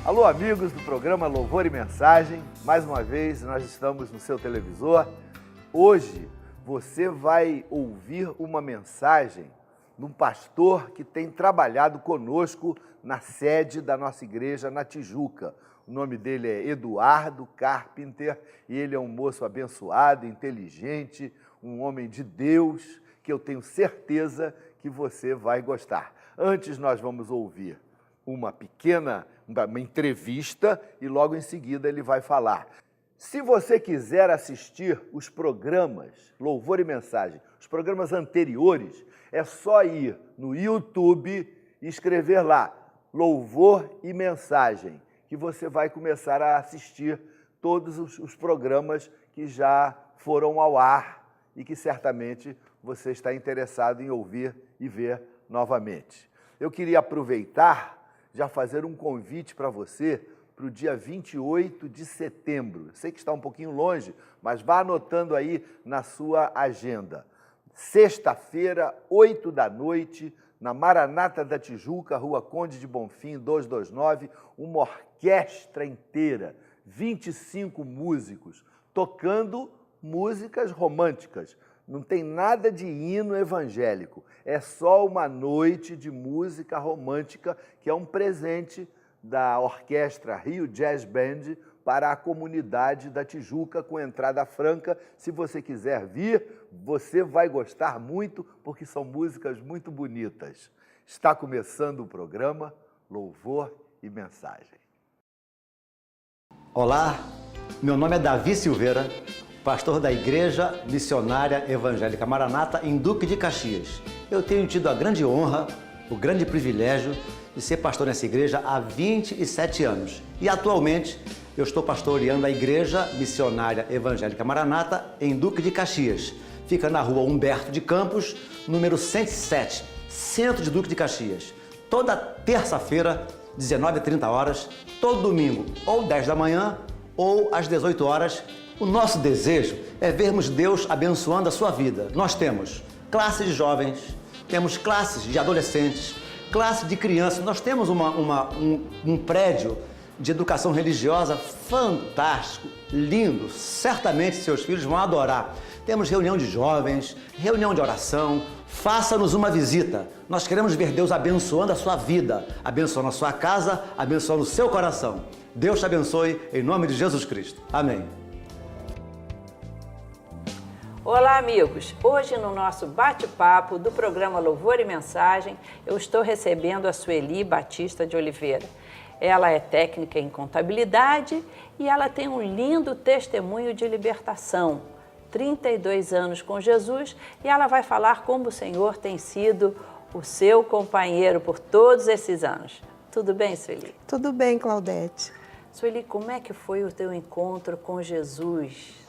Alô, amigos do programa Louvor e Mensagem. Mais uma vez, nós estamos no seu televisor. Hoje, você vai ouvir uma mensagem de um pastor que tem trabalhado conosco na sede da nossa igreja na Tijuca. O nome dele é Eduardo Carpenter e ele é um moço abençoado, inteligente, um homem de Deus, que eu tenho certeza que você vai gostar. Antes, nós vamos ouvir uma entrevista e logo em seguida ele vai falar. Se você quiser assistir os programas Louvor e Mensagem, os programas anteriores, é só ir no YouTube e escrever lá Louvor e Mensagem, que você vai começar a assistir todos os programas que já foram ao ar e que certamente você está interessado em ouvir e ver novamente. Eu queria aproveitar, já fazer um convite para você para o dia 28 de setembro. Sei que está um pouquinho longe, mas vá anotando aí na sua agenda. Sexta-feira, 8 da noite, na Maranata da Tijuca, Rua Conde de Bonfim, 229, uma orquestra inteira, 25 músicos, tocando músicas românticas. Não tem nada de hino evangélico, é só uma noite de música romântica, que é um presente da Orquestra Rio Jazz Band para a comunidade da Tijuca, com entrada franca. Se você quiser vir, você vai gostar muito, porque são músicas muito bonitas. Está começando o programa Louvor e Mensagem. Olá, meu nome é Davi Silveira, pastor da Igreja Missionária Evangélica Maranata, em Duque de Caxias. Eu tenho tido a grande honra, o grande privilégio de ser pastor nessa igreja há 27 anos. E atualmente eu estou pastoreando a Igreja Missionária Evangélica Maranata, em Duque de Caxias. Fica na rua Humberto de Campos, número 107, centro de Duque de Caxias. Toda terça-feira, 19h30, todo domingo, ou 10 da manhã, ou às 18 horas. O nosso desejo é vermos Deus abençoando a sua vida. Nós temos classes de jovens, temos classes de adolescentes, classe de crianças. Nós temos um prédio de educação religiosa fantástico, lindo. Certamente seus filhos vão adorar. Temos reunião de jovens, reunião de oração. Faça-nos uma visita. Nós queremos ver Deus abençoando a sua vida, abençoando a sua casa, abençoando o seu coração. Deus te abençoe em nome de Jesus Cristo. Amém. Olá, amigos! Hoje, no nosso bate-papo do programa Louvor e Mensagem, eu estou recebendo a Sueli Batista de Oliveira. Ela é técnica em contabilidade e ela tem um lindo testemunho de libertação. 32 anos com Jesus, e ela vai falar como o Senhor tem sido o seu companheiro por todos esses anos. Tudo bem, Sueli? Tudo bem, Claudete. Sueli, como é que foi o teu encontro com Jesus?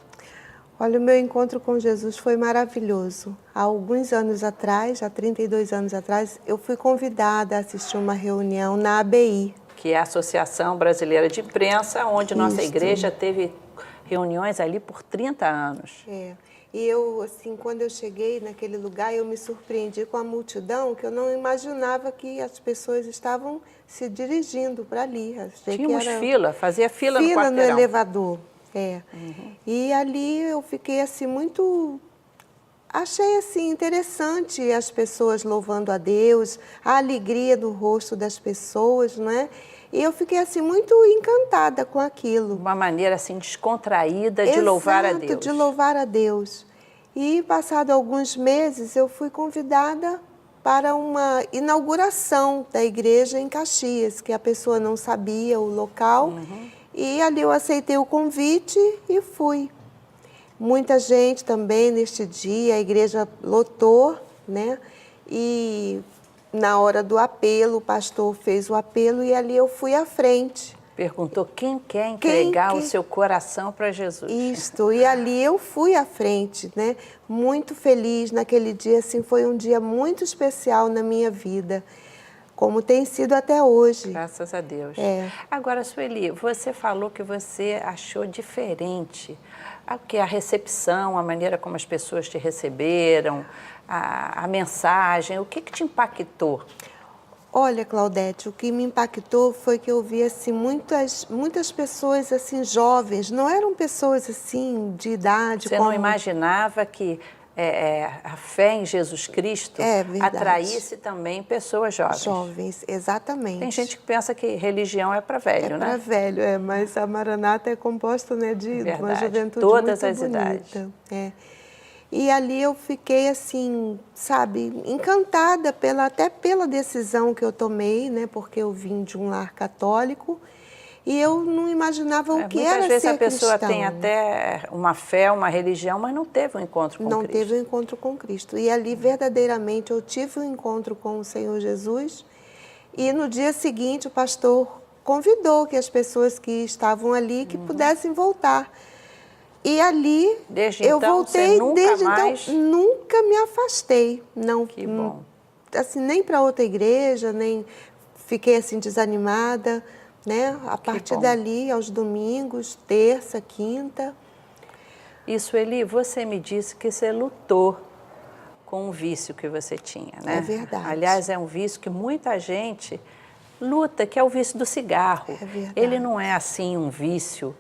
Olha, o meu encontro com Jesus foi maravilhoso. Há alguns anos atrás, há 32 anos atrás, eu fui convidada a assistir uma reunião na ABI. Que é a Associação Brasileira de Imprensa, onde nossa igreja teve reuniões ali por 30 anos. É. E eu, assim, quando eu cheguei naquele lugar, eu me surpreendi com a multidão, que eu não imaginava que as pessoas estavam se dirigindo para ali. Tínhamos fila, fazia fila no quarteirão. No elevador. É. Uhum. E ali eu fiquei assim achei assim interessante as pessoas louvando a Deus, a alegria no rosto das pessoas, não é? E eu fiquei assim muito encantada com aquilo. Uma maneira assim descontraída de louvar a Deus. De louvar a Deus. E passado alguns meses eu fui convidada para uma inauguração da igreja em Caxias, que a pessoa não sabia o local. Uhum. E ali eu aceitei o convite e fui. Muita gente também neste dia, a igreja lotou, né? E na hora do apelo, o pastor fez o apelo e ali eu fui à frente. Perguntou quem quer entregar o seu coração para Jesus. Isto, e ali eu fui à frente, né? Muito feliz naquele dia, assim, foi um dia muito especial na minha vida. Como tem sido até hoje. Graças a Deus. É. Agora, Sueli, você falou que você achou diferente a recepção, a maneira como as pessoas te receberam, a mensagem. O que te impactou? Olha, Claudete, o que me impactou foi que eu vi assim, muitas pessoas assim, jovens, não eram pessoas assim de idade. Você não imaginava que a fé em Jesus Cristo atraísse também pessoas jovens? Jovens, exatamente. Tem gente que pensa que religião é para velho, né? É para velho, mas a Maranata é composta, né, de uma juventude todas muito as bonita. idades. E ali eu fiquei assim, sabe, encantada até pela decisão que eu tomei, né, porque eu vim de um lar católico e eu não imaginava o que era ser cristão. Muitas vezes a pessoa tem até uma fé, uma religião, mas não teve um encontro com Cristo. Não teve um encontro com Cristo. E ali verdadeiramente eu tive um encontro com o Senhor Jesus e no dia seguinte o pastor convidou que as pessoas que estavam ali que pudessem voltar. E ali desde eu então, voltei, desde então nunca me afastei, não. Que bom. Assim, nem para outra igreja, nem fiquei assim desanimada, né? A partir dali, aos domingos, terça, quinta. E Sueli, você me disse que você lutou com o vício que você tinha, né? É verdade. Aliás, é um vício que muita gente luta, que é o vício do cigarro. É verdade. Ele não é assim um vício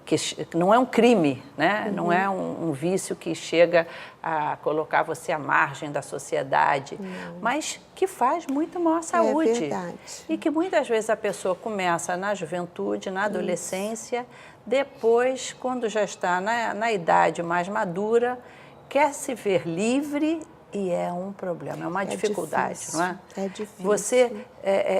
que não é um crime, né? Não é um vício que chega a colocar você à margem da sociedade, mas que faz muito mal à saúde. É verdade. E que muitas vezes a pessoa começa na juventude, na adolescência, depois, quando já está na idade mais madura, quer se ver livre e é um problema, é uma dificuldade, difícil, não é? É difícil. Você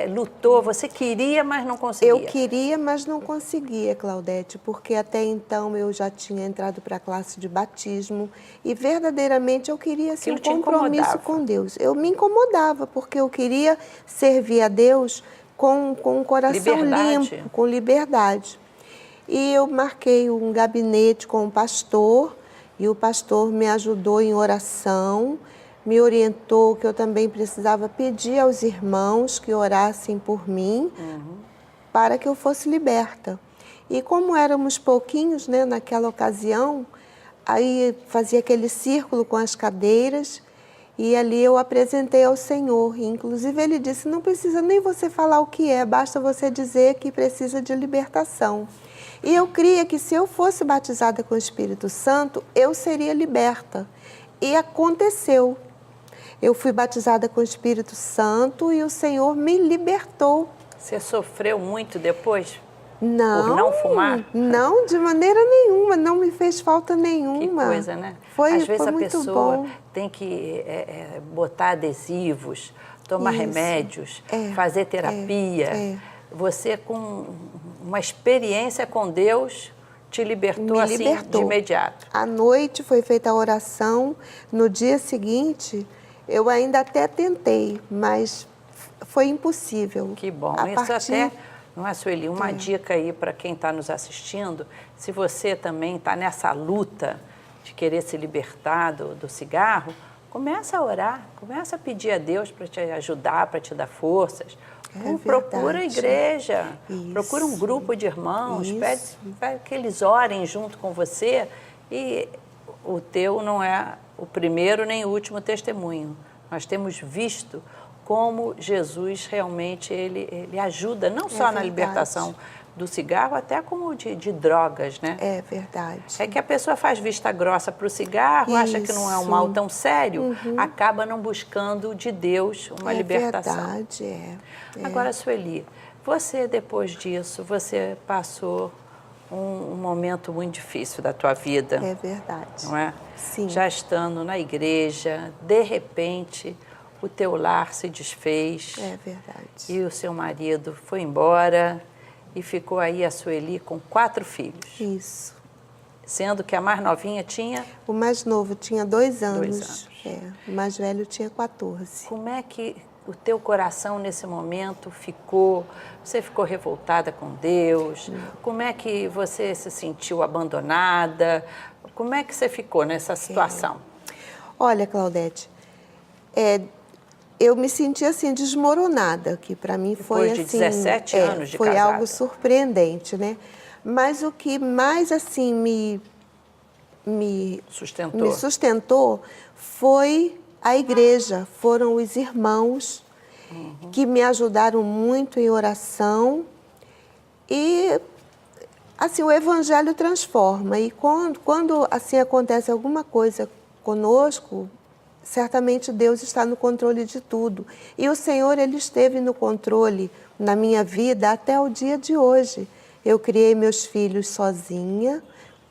lutou, você queria, mas não conseguia. Eu queria, mas não conseguia, Claudete, porque até então eu já tinha entrado para a classe de batismo e verdadeiramente eu queria assim, um compromisso com Deus. Eu me incomodava, porque eu queria servir a Deus com um coração limpo, com liberdade. E eu marquei um gabinete com o pastor e o pastor me ajudou em oração, me orientou que eu também precisava pedir aos irmãos que orassem por mim para que eu fosse liberta. E como éramos pouquinhos, né, naquela ocasião, aí fazia aquele círculo com as cadeiras e ali eu apresentei ao Senhor. E, inclusive ele disse, não precisa nem você falar o que é, basta você dizer que precisa de libertação. E eu cria que se eu fosse batizada com o Espírito Santo, eu seria liberta. E aconteceu. Eu fui batizada com o Espírito Santo e o Senhor me libertou. Você sofreu muito depois? Não. Por não fumar? Não, de maneira nenhuma. Não me fez falta nenhuma. Que coisa, né? Às vezes a pessoa bom. Tem que botar adesivos, tomar remédios, fazer terapia. Você, com uma experiência com Deus, te libertou assim de imediato. À noite foi feita a oração. No dia seguinte, eu ainda até tentei, mas foi impossível. Que bom. Isso até, não é, Sueli? Uma dica aí para quem está nos assistindo. Se você também está nessa luta de querer se libertar do cigarro, começa a orar, começa a pedir a Deus para te ajudar, para te dar forças. Procura a igreja, procura um grupo de irmãos, pede que eles orem junto com você e o teu não é o primeiro nem o último testemunho. Nós temos visto como Jesus realmente ele ajuda, não só na libertação do cigarro, até como de drogas, né? É verdade. É que a pessoa faz vista grossa para o cigarro, acha que não é um mal tão sério, acaba não buscando de Deus uma libertação. É verdade, Agora, Sueli, você depois disso, você passou um momento muito difícil da tua vida. É verdade. Não é? Sim. Já estando na igreja, de repente, o teu lar se desfez. É verdade. E o seu marido foi embora e ficou aí a Sueli com 4 filhos. Isso. Sendo que a mais novinha tinha... O mais novo tinha 2 anos. 2 anos. O mais velho tinha 14. Como é que o teu coração nesse momento ficou? Você ficou revoltada com Deus? Como é que você se sentiu abandonada? Como é que você ficou nessa situação? Olha, Claudete, eu me senti assim desmoronada, que para mim foi Depois de assim, 17 anos de foi casada. algo surpreendente, né? Mas o que mais assim me sustentou foi a igreja, foram os irmãos que me ajudaram muito em oração. E, assim, o Evangelho transforma. E quando assim, acontece alguma coisa conosco, certamente Deus está no controle de tudo. E o Senhor, Ele esteve no controle na minha vida até o dia de hoje. Eu criei meus filhos sozinha,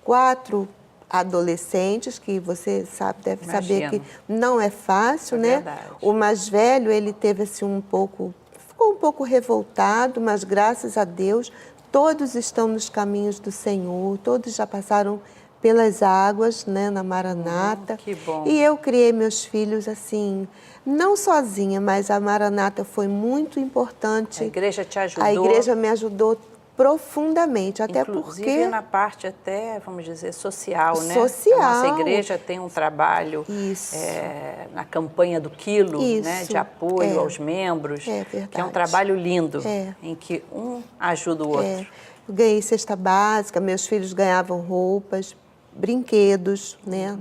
4 adolescentes, que você deve saber que não é fácil, né? Verdade. O mais velho, ele teve assim ficou um pouco revoltado, mas graças a Deus, todos estão nos caminhos do Senhor, todos já passaram pelas águas, né, na Maranata. Que bom. E eu criei meus filhos assim, não sozinha, mas a Maranata foi muito importante. A igreja te ajudou? A igreja me ajudou profundamente, até inclusive porque... na parte até, vamos dizer, social, né? Social. A nossa igreja tem um trabalho na campanha do quilo, né? De apoio aos membros, que é um trabalho lindo, em que um ajuda o outro. Eu ganhei cesta básica, meus filhos ganhavam roupas, brinquedos, né?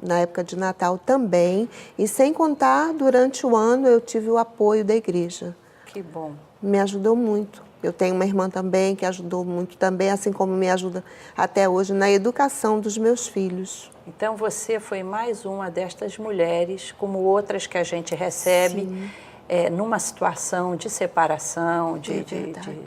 Na época de Natal também, e sem contar, durante o ano eu tive o apoio da igreja. Que bom. Me ajudou muito. Eu tenho uma irmã também que ajudou muito também, assim como me ajuda até hoje na educação dos meus filhos. Então você foi mais uma destas mulheres, como outras que a gente recebe, numa situação de separação,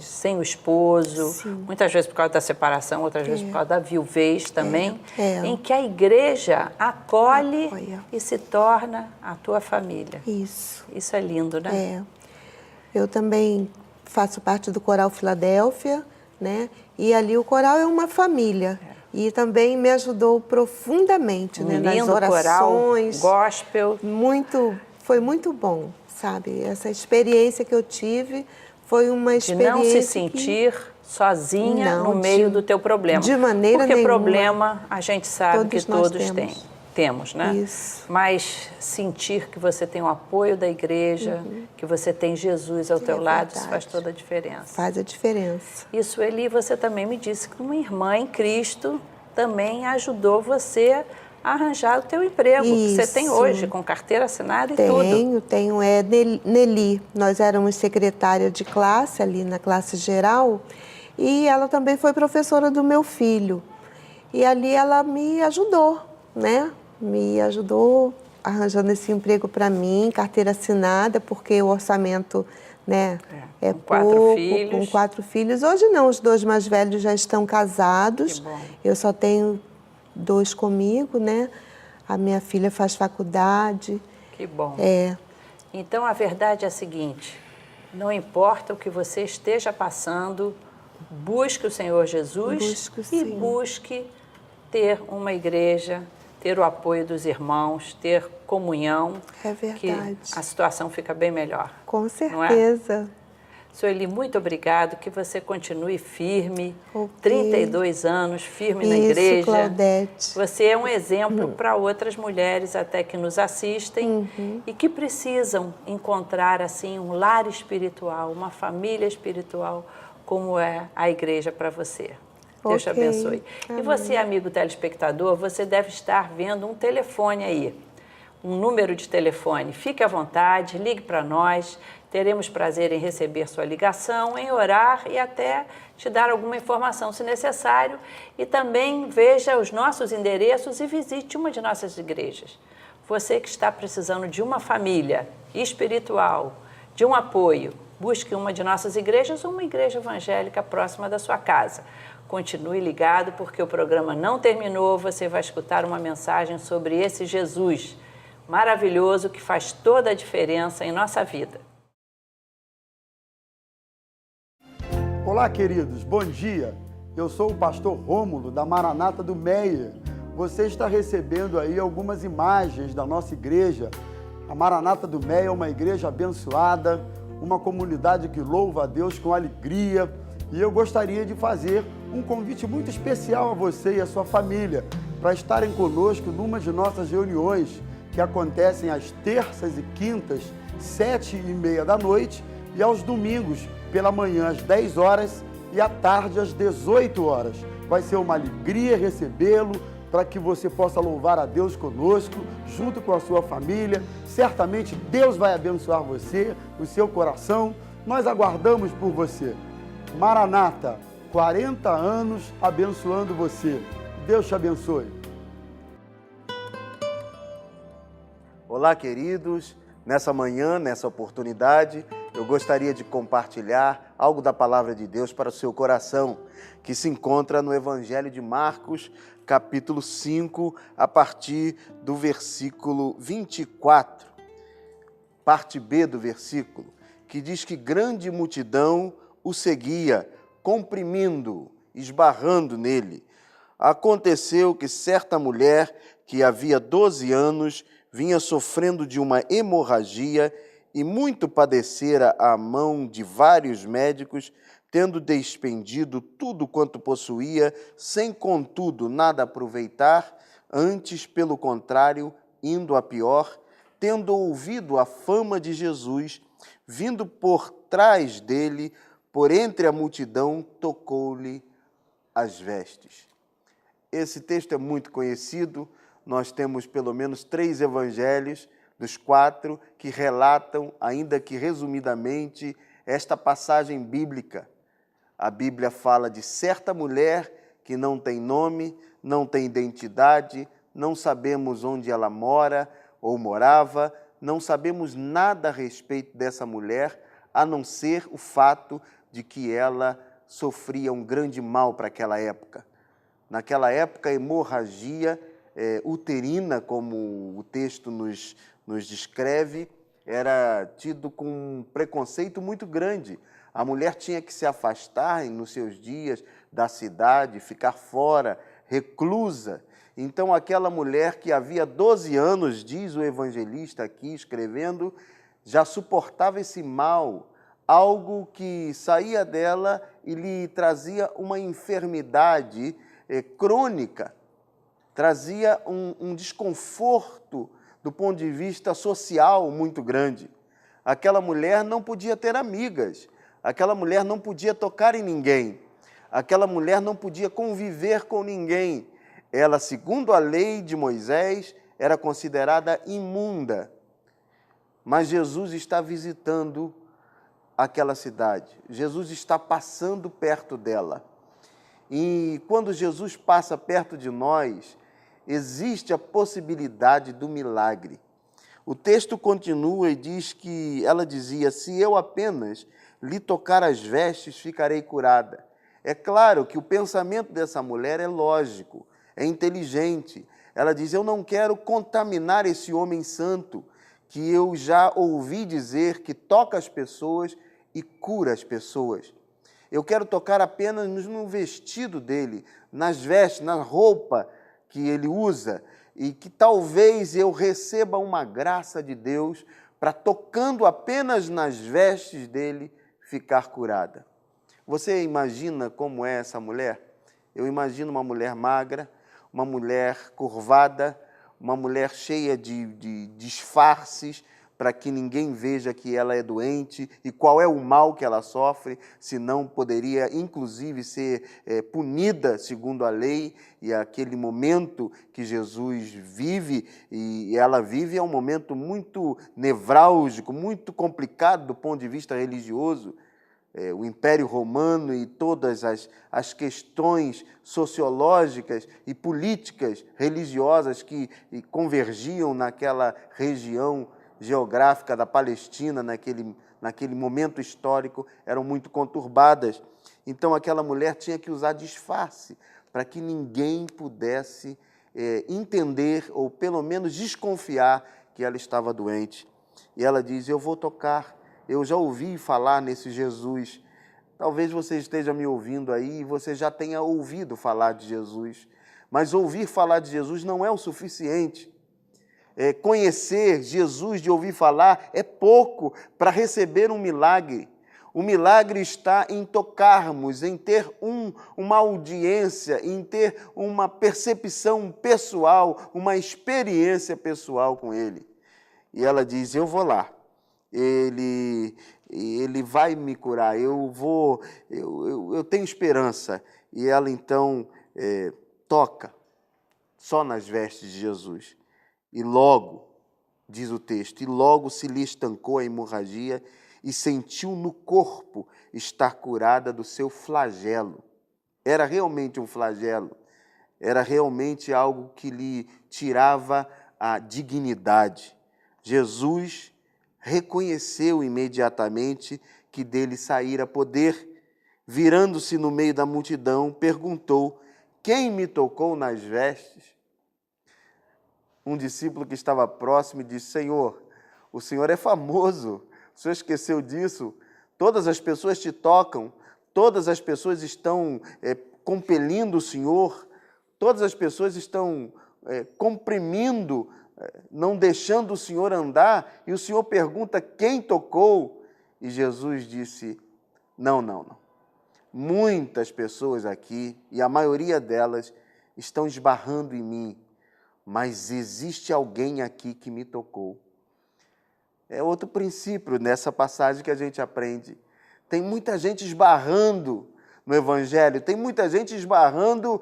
sem o esposo, muitas vezes por causa da separação, outras vezes por causa da viuvez também, em que a igreja acolhe e se torna a tua família. Isso. Isso é lindo, né? Eu também faço parte do Coral Filadélfia, né? E ali o coral é uma família. E também me ajudou profundamente, né? Nas orações. Coral, gospel. Foi muito bom, sabe? Essa experiência que eu tive foi uma experiência de não se sentir sozinha no meio do teu problema. De maneira nenhuma. Porque problema a gente sabe que todos temos, né? Isso. Mas sentir que você tem o apoio da igreja, que você tem Jesus ao teu lado, isso faz toda a diferença. Faz a diferença. Isso, Eli, você também me disse que uma irmã em Cristo também ajudou você a arranjar o teu emprego, que você tem hoje, com carteira assinada e tudo. Tenho. Nelly. Nós éramos secretária de classe ali na classe geral e ela também foi professora do meu filho. E ali ela me ajudou, né? Me ajudou arranjando esse emprego para mim, carteira assinada, porque o orçamento, né, é pouco, com 4 filhos. Hoje não, os 2 mais velhos já estão casados. Que bom. Eu só tenho 2 comigo, né? A minha filha faz faculdade. Que bom. Então, a verdade é a seguinte, não importa o que você esteja passando, busque o Senhor Jesus e busque ter uma igreja, ter o apoio dos irmãos, ter comunhão. É verdade. Que a situação fica bem melhor. Com certeza. Sueli, muito obrigado, que você continue firme, 32 anos, firme na igreja. Claudete. Você é um exemplo para outras mulheres até que nos assistem e que precisam encontrar assim um lar espiritual, uma família espiritual, como é a igreja para você. Deus te abençoe. Amém. E você, amigo telespectador, você deve estar vendo um telefone aí, um número de telefone. Fique à vontade, ligue para nós. Teremos prazer em receber sua ligação, em orar e até te dar alguma informação, se necessário. E também veja os nossos endereços e visite uma de nossas igrejas. Você que está precisando de uma família espiritual, de um apoio, busque uma de nossas igrejas ou uma igreja evangélica próxima da sua casa. Continue ligado, porque o programa não terminou. Você vai escutar uma mensagem sobre esse Jesus maravilhoso que faz toda a diferença em nossa vida. Olá, queridos, bom dia. Eu sou o pastor Rômulo, da Maranata do Meier. Você está recebendo aí algumas imagens da nossa igreja. A Maranata do Meier é uma igreja abençoada, uma comunidade que louva a Deus com alegria. E eu gostaria de fazer um convite muito especial a você e a sua família para estarem conosco numa de nossas reuniões que acontecem às terças e quintas, 7h30 da noite, e aos domingos, pela manhã, às 10 horas e à tarde, às 18 horas. Vai ser uma alegria recebê-lo, para que você possa louvar a Deus conosco, junto com a sua família. Certamente Deus vai abençoar você, o seu coração. Nós aguardamos por você. Maranata, 40 anos abençoando você. Deus te abençoe. Olá, queridos. Nessa manhã, nessa oportunidade, eu gostaria de compartilhar algo da Palavra de Deus para o seu coração, que se encontra no Evangelho de Marcos, capítulo 5, a partir do versículo 24, parte B do versículo, que diz que grande multidão o seguia, comprimindo, esbarrando nele. Aconteceu que certa mulher, que havia 12 anos, vinha sofrendo de uma hemorragia e muito padecera à mão de vários médicos, tendo despendido tudo quanto possuía, sem contudo nada aproveitar, antes, pelo contrário, indo a pior, tendo ouvido a fama de Jesus, vindo por trás dele, por entre a multidão, tocou-lhe as vestes. Esse texto é muito conhecido. Nós temos pelo menos 3 evangelhos, dos 4, que relatam, ainda que resumidamente, esta passagem bíblica. A Bíblia fala de certa mulher que não tem nome, não tem identidade, não sabemos onde ela mora ou morava, não sabemos nada a respeito dessa mulher, a não ser o fato de que ela sofria um grande mal para aquela época. Naquela época, a hemorragia uterina, como o texto nos descreve, era tido com um preconceito muito grande. A mulher tinha que se afastar nos seus dias da cidade, ficar fora, reclusa. Então, aquela mulher que havia 12 anos, diz o evangelista aqui escrevendo, já suportava esse mal, algo que saía dela e lhe trazia uma enfermidade crônica, trazia um desconforto do ponto de vista social muito grande. Aquela mulher não podia ter amigas, aquela mulher não podia tocar em ninguém, aquela mulher não podia conviver com ninguém. Ela, segundo a lei de Moisés, era considerada imunda. Mas Jesus está visitando aquela cidade, Jesus está passando perto dela. E quando Jesus passa perto de nós, existe a possibilidade do milagre. O texto continua e diz que ela dizia: se eu apenas lhe tocar as vestes, ficarei curada. É claro que o pensamento dessa mulher é lógico, é inteligente. Ela diz: eu não quero contaminar esse homem santo, que eu já ouvi dizer que toca as pessoas e cura as pessoas. Eu quero tocar apenas no vestido dele, nas vestes, na roupa que ele usa, e que talvez eu receba uma graça de Deus para, tocando apenas nas vestes dele, ficar curada. Você imagina como é essa mulher? Eu imagino uma mulher magra, uma mulher curvada, uma mulher cheia de disfarces, para que ninguém veja que ela é doente e qual é o mal que ela sofre, senão poderia, inclusive, ser punida segundo a lei. E aquele momento que Jesus vive, e ela vive, é um momento muito nevrálgico, muito complicado do ponto de vista religioso. O Império Romano e todas as questões sociológicas e políticas religiosas que convergiam naquela região geográfica da Palestina, naquele momento histórico, eram muito conturbadas. Então, aquela mulher tinha que usar disfarce para que ninguém pudesse entender ou, pelo menos, desconfiar que ela estava doente. E ela diz: eu vou tocar, eu já ouvi falar nesse Jesus. Talvez você esteja me ouvindo aí e você já tenha ouvido falar de Jesus, mas ouvir falar de Jesus não é o suficiente. Conhecer Jesus, de ouvir falar, é pouco para receber um milagre. O milagre está em tocarmos, em ter uma audiência, em ter uma percepção pessoal, uma experiência pessoal com Ele. E ela diz: eu vou lá, Ele vai me curar, eu tenho esperança. E ela então toca. só nas vestes de Jesus. E logo, diz o texto, e logo se lhe estancou a hemorragia e sentiu no corpo estar curada do seu flagelo. Era realmente um flagelo, era realmente algo que lhe tirava a dignidade. Jesus reconheceu imediatamente que dele saíra poder. Virando-se no meio da multidão, perguntou: quem me tocou nas vestes? Um discípulo que estava próximo disse: Senhor, o Senhor é famoso, o Senhor esqueceu disso? Todas as pessoas te tocam, todas as pessoas estão compelindo o Senhor, todas as pessoas estão comprimindo, não deixando o Senhor andar, e o Senhor pergunta quem tocou? E Jesus disse: não. Muitas pessoas aqui, e a maioria delas, estão esbarrando em mim, mas existe alguém aqui que me tocou. É outro princípio nessa passagem que a gente aprende. Tem muita gente esbarrando no Evangelho, tem muita gente esbarrando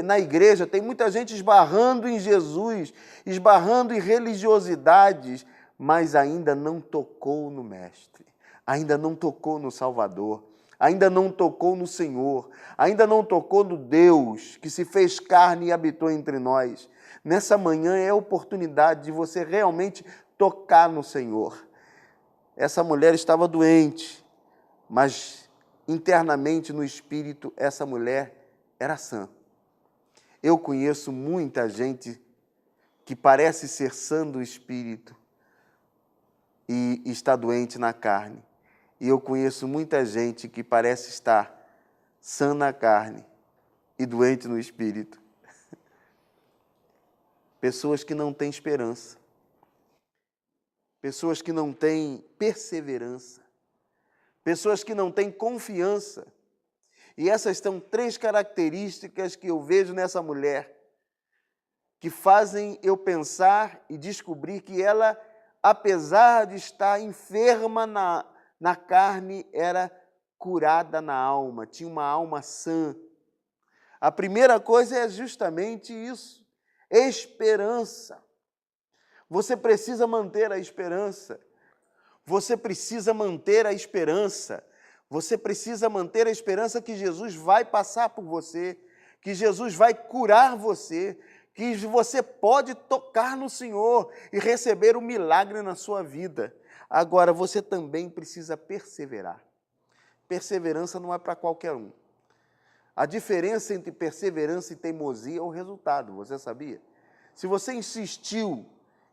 na igreja, tem muita gente esbarrando em Jesus, esbarrando em religiosidades, mas ainda não tocou no Mestre, ainda não tocou no Salvador, ainda não tocou no Senhor, ainda não tocou no Deus que se fez carne e habitou entre nós. Nessa manhã é a oportunidade de você realmente tocar no Senhor. Essa mulher estava doente, mas internamente no espírito essa mulher era sã. Eu conheço muita gente que parece ser sã do espírito e está doente na carne. E eu conheço muita gente que parece estar sã na carne e doente no espírito. Pessoas que não têm esperança. Pessoas que não têm perseverança. Pessoas que não têm confiança. E essas são 3 características que eu vejo nessa mulher, que fazem eu pensar e descobrir que ela, apesar de estar enferma na carne, era curada na alma, tinha uma alma sã. A primeira coisa é justamente isso, esperança. Você precisa manter a esperança. Você precisa manter a esperança. Você precisa manter a esperança que Jesus vai passar por você, que Jesus vai curar você, que você pode tocar no Senhor e receber um milagre na sua vida. Agora, você também precisa perseverar. Perseverança não é para qualquer um. A diferença entre perseverança e teimosia é o resultado, você sabia? Se você insistiu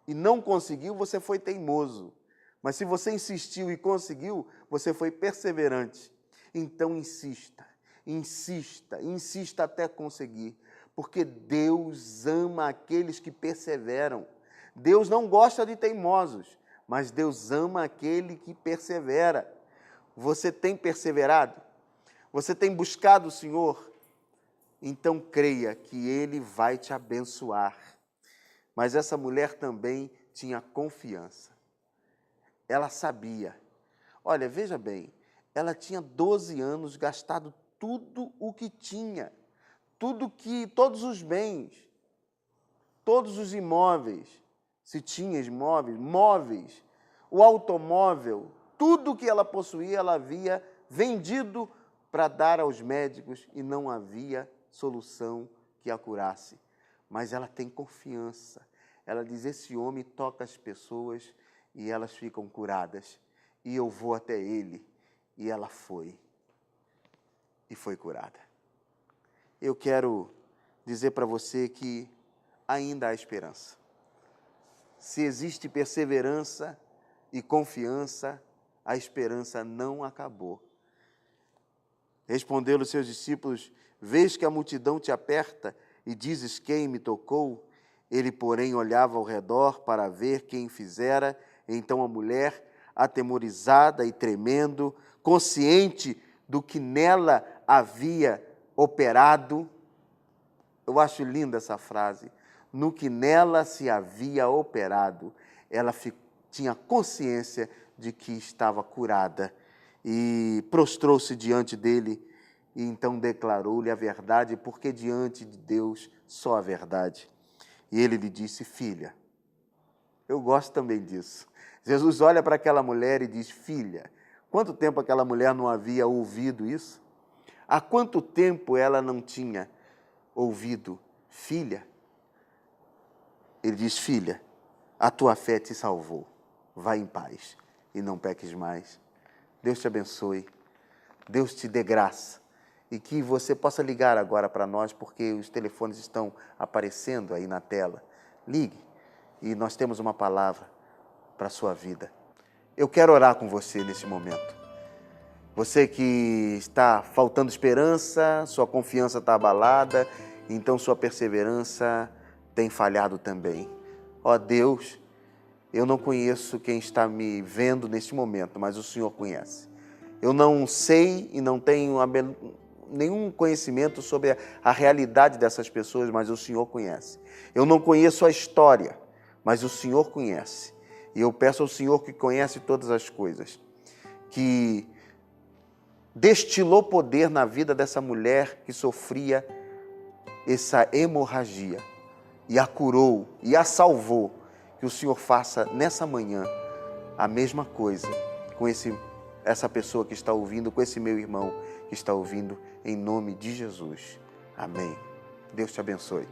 e não conseguiu, você foi teimoso. Mas se você insistiu e conseguiu, você foi perseverante. Então insista, insista, insista até conseguir. Porque Deus ama aqueles que perseveram. Deus não gosta de teimosos, mas Deus ama aquele que persevera. Você tem perseverado? Você tem buscado o Senhor? Então creia que Ele vai te abençoar. Mas essa mulher também tinha confiança. Ela sabia. Olha, veja bem, ela tinha 12 anos, gastado tudo o que tinha, todos os bens, todos os imóveis, se tinha imóveis, móveis, o automóvel, tudo que ela possuía, ela havia vendido para dar aos médicos e não havia solução que a curasse. Mas ela tem confiança. Ela diz, esse homem toca as pessoas e elas ficam curadas. E eu vou até ele. E ela foi. E foi curada. Eu quero dizer para você que ainda há esperança. Se existe perseverança e confiança, a esperança não acabou. Responderam os seus discípulos, vês que a multidão te aperta e dizes quem me tocou? Ele, porém, olhava ao redor para ver quem fizera. Então a mulher, atemorizada e tremendo, consciente do que nela havia operado, eu acho linda essa frase, no que nela se havia operado, ela tinha consciência de que estava curada e prostrou-se diante dele e então declarou-lhe a verdade, porque diante de Deus só a verdade. E ele lhe disse: filha. Eu gosto também disso. Jesus olha para aquela mulher e diz: filha. Quanto tempo aquela mulher não havia ouvido isso? Há quanto tempo ela não tinha ouvido: filha? Ele diz: filha, a tua fé te salvou. Vai em paz e não peques mais. Deus te abençoe. Deus te dê graça. E que você possa ligar agora para nós, porque os telefones estão aparecendo aí na tela. Ligue e nós temos uma palavra para a sua vida. Eu quero orar com você nesse momento. Você que está faltando esperança, sua confiança está abalada, então sua perseverança tem falhado também. Ó Deus, eu não conheço quem está me vendo neste momento, mas o Senhor conhece. Eu não sei e não tenho nenhum conhecimento sobre a realidade dessas pessoas, mas o Senhor conhece. Eu não conheço a história, mas o Senhor conhece. E eu peço ao Senhor, que conhece todas as coisas, que destilou poder na vida dessa mulher que sofria essa hemorragia e a curou e a salvou, que o Senhor faça nessa manhã a mesma coisa com essa pessoa que está ouvindo, com esse meu irmão que está ouvindo, em nome de Jesus. Amém. Deus te abençoe.